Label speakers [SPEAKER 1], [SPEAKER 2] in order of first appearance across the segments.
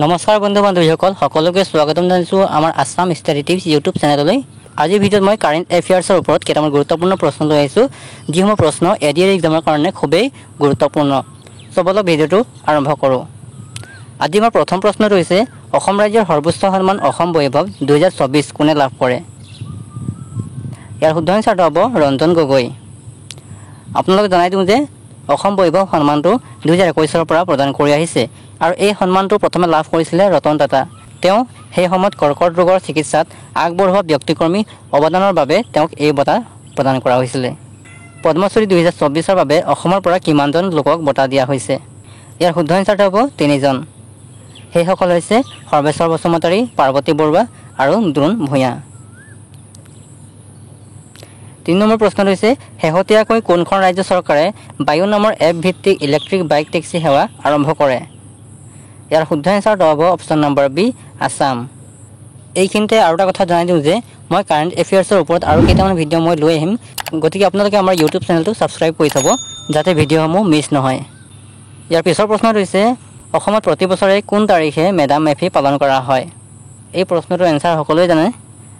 [SPEAKER 1] নমস্কাৰ বন্ধু বান্ধৱীসকল সকলোকে স্বাগতম জনাইছোঁ আমাৰ আছাম ষ্টাডি টিপছ ইউটিউব চেনেললৈ। আজিৰ ভিডিঅ'ত মই কাৰেণ্ট এফেয়াৰ্ছৰ ওপৰত কেইটামান গুৰুত্বপূৰ্ণ প্ৰশ্ন লৈ আহিছোঁ, যিসমূহ প্ৰশ্ন এডিআৰ এক্সামৰ কাৰণে খুবেই গুৰুত্বপূৰ্ণ। চবলক ভিডিঅ'টো আৰম্ভ কৰোঁ। আজি আমাৰ প্ৰথম প্ৰশ্নটো হৈছে অসম ৰাজ্যৰ সৰ্বোচ্চ সন্মান অসম বৈভৱ 2024 কোনে লাভ কৰে? ইয়াৰ শুদ্ধ এনচাৰটো হ'ব ৰঞ্জন গগৈ। আপোনালোকে জনাই দিওঁ যে অসম বৈভৱ সন্মানটো 2021 পৰা প্ৰদান কৰি আহিছে আৰু এই সন্মানটো প্ৰথমে লাভ কৰিছিলে ৰতন টাটা। তেওঁ সেই সময়ত কৰ্কট ৰোগৰ চিকিৎসাত আগবঢ়োৱা ব্যক্তিক্ৰমী অৱদানৰ বাবে তেওঁক এই বঁটা প্ৰদান কৰা হৈছিলে। পদ্মশ্ৰী 2024 বাবে অসমৰ পৰা কিমানজন লোকক বঁটা দিয়া হৈছে? ইয়াৰ শুদ্ধ এনচাৰটো হ'ব 3জন। সেইসকল হৈছে সৰ্বেশ্বৰ বসুমতাৰী, পাৰ্বতী বৰুৱা আৰু দ্ৰোণ ভূঞা। 3 নম্বৰ প্ৰশ্নটো হৈছে শেহতীয়াকৈ কোনখন ৰাজ্য চৰকাৰে বায়ু নামৰ এপ ভিত্তিক ইলেক্ট্ৰিক বাইক টেক্সি সেৱা আৰম্ভ কৰে? ইয়াৰ শুদ্ধ এনচাৰটো হ'ব অপশ্যন নম্বৰ বি আছাম। এইখিনিতে আৰু এটা কথা জনাই দিওঁ যে মই কাৰেণ্ট এফেয়াৰ্ছৰ ওপৰত আৰু কেইটামান ভিডিঅ' মই লৈ আহিম, গতিকে আপোনালোকে আমাৰ ইউটিউব চেনেলটো ছাবস্ক্ৰাইব কৰি থ'ব যাতে ভিডিঅ'সমূহ মিছ নহয়। ইয়াৰ পিছৰ প্ৰশ্নটো হৈছে অসমত প্ৰতি বছৰে কোন তাৰিখে মেডাম মে ফি পালন কৰা হয়? এই প্ৰশ্নটোৰ এনচাৰ সকলোৱে জানে।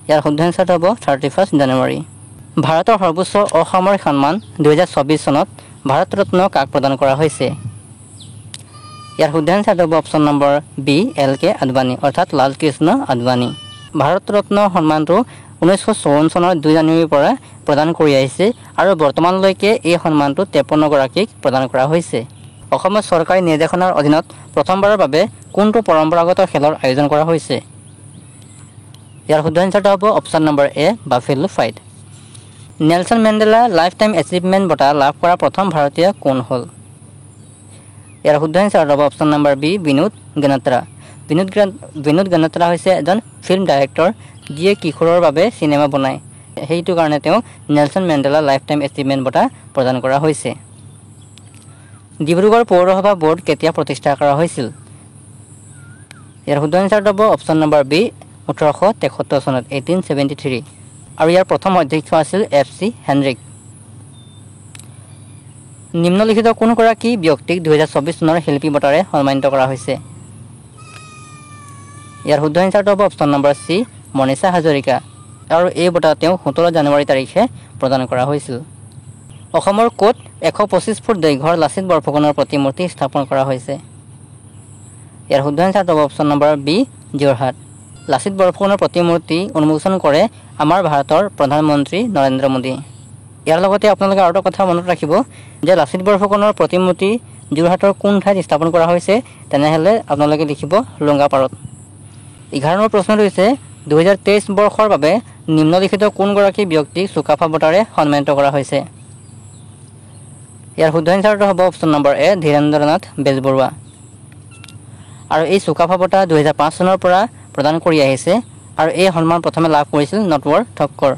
[SPEAKER 1] ইয়াৰ শুদ্ধ এনচাৰটো হ'ব 31 জানুৱাৰী। ভাৰতৰ সৰ্বোচ্চ অসামৰিক সন্মান 2024 চনত ভাৰত ৰত্ন কাক প্ৰদান কৰা হৈছে? ইয়াৰ শুদ্ধ এনচাৰটো হ'ব option number B LK Advani অৰ্থাৎ লালকৃষ্ণ আদৱানী। ভাৰত ৰত্ন সন্মানটো 1954 চনৰ 2 জানুৱাৰীৰ পৰা প্ৰদান কৰি আহিছে আৰু বৰ্তমানলৈকে এই সন্মানটো 53 গৰাকীক প্ৰদান কৰা হৈছে। অসমৰ চৰকাৰী নিৰ্দেশনাৰ অধীনত প্ৰথমবাৰৰ বাবে কোনটো পৰম্পৰাগত খেলৰ আয়োজন কৰা হৈছে? ইয়াৰ শুদ্ধ এনচাৰটো হ'ব option number A buffalo fight. Nelson Mandela lifetime achievement বঁটা লাভ কৰা প্ৰথম ভাৰতীয় কোন হ'ল? ইয়াৰ শুদ্ধ এনচাৰটো হ'ব option number B Vinod Ganatra. Vinod Ganatra হৈছে এজন ফিল্ম ডাইৰেক্টৰ যিয়ে কিশোৰৰ বাবে চিনেমা বনায়। সেইটো কাৰণে তেওঁক Nelson Mandela lifetime achievement বঁটা প্ৰদান কৰা হৈছে। ডিব্ৰুগড় পৌৰসভা বোৰ্ড কেতিয়া প্ৰতিষ্ঠা কৰা হৈছিল? ইয়াৰ শুদ্ধ এনচাৰটো হ'ব অপশ্যন নম্বৰ বি 1873 চনত 1873 আৰু ইয়াৰ প্ৰথম অধ্যক্ষ আছিল FC হেনৰিক। নিম্নলিখিত কোনগৰাকী ব্যক্তিক 2024 চনৰ শিল্পী বঁটাৰে সন্মানিত কৰা হৈছে? ইয়াৰ শুদ্ধ এনচাৰটো হ'ব option number C Manisha Hazarika আৰু এই বঁটা তেওঁক 17 জানুৱাৰী তাৰিখে প্ৰদান কৰা হৈছিল। অসমৰ ক'ত 125 ফুট দৈৰ্ঘ্যৰ লাচিত বৰফুকনৰ প্ৰতিমূৰ্তি স্থাপন কৰা হৈছে? ইয়াৰ শুদ্ধ এনচাৰটো হ'ব option number B Jorhat. Lachit বৰফুকনৰ প্ৰতিমূৰ্তি উন্মোচন কৰে আমাৰ ভাৰতৰ প্ৰধানমন্ত্ৰী নৰেন্দ্ৰ মোদী। ইয়াৰ লগতে আপোনালোকে আৰু এটা কথা মনত ৰাখিব যে লাচিত বৰফুকনৰ প্ৰতিমূৰ্তি যোৰহাটৰ কোন ঠাইত স্থাপন কৰা হৈছে, তেনেহ'লে আপোনালোকে লিখিব লুংগাপাৰত। 11 নম্বৰ প্ৰশ্নটো হৈছে 2023 বৰ্ষৰ বাবে নিম্নলিখিত কোনগৰাকী ব্যক্তিক চুকাফা বঁটাৰে সন্মানিত কৰা হৈছে? ইয়াৰ শুদ্ধ এনচাৰটো হ'ব অপশ্যন নম্বৰ এ ধীৰেন্দ্ৰনাথ বেজবৰুৱা আৰু এই চুকাফা বঁটা 2005 চনৰ পৰা প্ৰদান কৰি আহিছে আৰু এই সন্মান প্ৰথমে লাভ কৰিছিল নটৱাৰ ঠক্কৰ।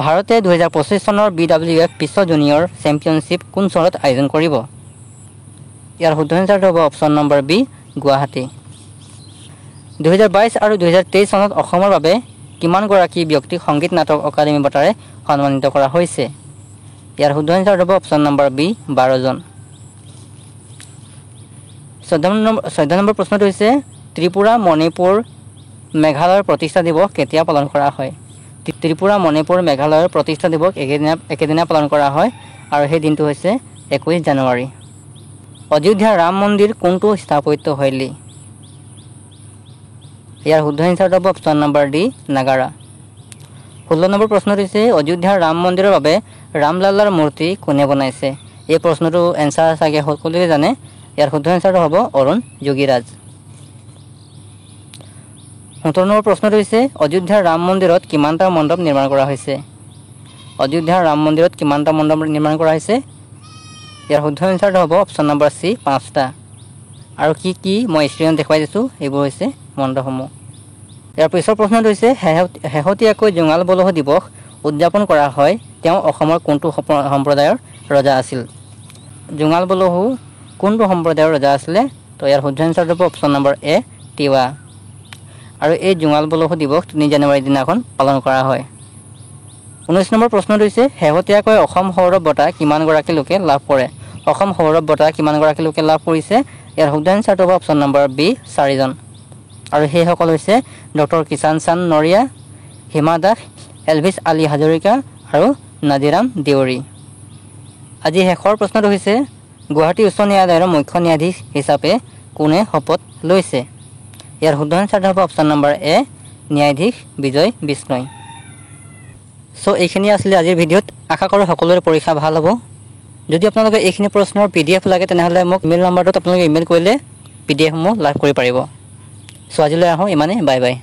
[SPEAKER 1] ভাৰতে 2025 চনৰ BWF বিশ্ব জুনিয়ৰ চেম্পিয়নশ্বিপ কোন চহৰত আয়োজন কৰিব? ইয়াৰ শুদ্ধ এনচাৰটো হ'ব অপশ্যন নম্বৰ বি গুৱাহাটী। 2022 আৰু 2023 চনত অসমৰ বাবে কিমানগৰাকী ব্যক্তিক সংগীত নাটক অকাডেমী বঁটাৰে সন্মানিত কৰা হৈছে? ইয়াৰ শুদ্ধ এনচাৰটো হ'ব অপশ্যন নম্বৰ বি 12জন। 14 নম্বৰ প্ৰশ্নটো হৈছে ত্ৰিপুৰা মণিপুৰ মেঘালয়ৰ প্ৰতিষ্ঠা দিৱস কেতিয়া পালন কৰা হয়? ত্ৰিপুৰা মণিপুৰ মেঘালয়ৰ প্ৰতিষ্ঠা দিৱস একেদিনা পালন কৰা হয় আৰু সেই দিনটো হৈছে 21 জানুৱাৰী। অযোধ্যাৰ ৰাম মন্দিৰ কোনটো স্থাপত্যশৈলী? ইয়াৰ শুদ্ধ এনচাৰটো হ'ব অপশ্যন নম্বৰ ডি নাগাৰা। 16 নম্বৰ প্ৰশ্নটো হৈছে অযোধ্যাৰ ৰাম মন্দিৰৰ বাবে ৰামলালাৰ মূৰ্তি কোনে বনাইছে? এই প্ৰশ্নটো এনচাৰ চাগে সকলোৱে জানে। ইয়াৰ শুদ্ধ এনচাৰটো হ'ব অৰুণ যোগীৰাজ। 17 নম্বৰ প্ৰশ্নটো হৈছে অযোধ্যাৰ ৰাম মন্দিৰত কিমানটা মণ্ডপ নিৰ্মাণ কৰা হৈছে? অযোধ্যাৰ ৰাম মন্দিৰত কিমানটা মণ্ডপ নিৰ্মাণ কৰা হৈছে? ইয়াৰ শুদ্ধ এনচাৰটো হ'ব অপশ্যন নম্বৰ চি 5টা। আৰু কি মই স্ক্ৰীনত দেখুৱাই দিছোঁ এইবোৰ হৈছে মণ্ডপসমূহ। ইয়াৰ পিছৰ প্ৰশ্নটো হৈছে শেহতীয়াকৈ জোঙাল বলহু দিৱস উদযাপন কৰা হয় তেওঁ অসমৰ কোনটো সম্প্ৰদায়ৰ ৰজা আছিল? জোঙাল বলহু কোনটো সম্প্ৰদায়ৰ ৰজা আছিলে? তো ইয়াৰ শুদ্ধ এনচাৰটো হ'ব অপশ্যন নম্বৰ এ তিৱা আৰু এই জোঙাল বলহু দিৱস 3 জানুৱাৰীৰ দিনাখন পালন কৰা হয়। 19 নম্বৰ প্ৰশ্নটো হৈছে শেহতীয়াকৈ অসম সৌৰভ বঁটা কিমানগৰাকী লোকে লাভ কৰে? অসম সৌৰভ বঁটা কিমানগৰাকী লোকে লাভ কৰিছে? ইয়াৰ শুদ্ধ এনচাৰটো হ'ব অপশ্যন নম্বৰ বি 4জন। আৰু সেইসকল হৈছে ডক্টৰ কিষাণ চান্দ নৰিয়া, হিমা দাস, এলভিছ আলী হাজৰিকা আৰু নাজিৰাম দেউৰী। আজি শেষৰ প্ৰশ্নটো হৈছে গুৱাহাটী উচ্চ ন্যায়ালয়ৰ মুখ্য ন্যায়াধীশ হিচাপে কোনে শপত লৈছে? ইয়াৰ শুদ্ধ এনচাৰটো হ'ব অপশ্যন নম্বৰ এ ন্যায়াধীশ বিজয় বিষ্ণই। চ' এইখিনি আছিলে আজিৰ ভিডিঅ'ত। আশা কৰোঁ সকলোৰে পৰীক্ষা ভাল হ'ব। যদি আপোনালোকে এইখিনি প্ৰশ্নৰ PDF লাগে তেনেহ'লে মোক ইমেইল নম্বৰটোত আপোনালোকে ইমেইল কৰিলে PDF সমূহ লাভ কৰিব পাৰিব। চ' আজিলৈ আহোঁ ইমানেই, বাই বাই।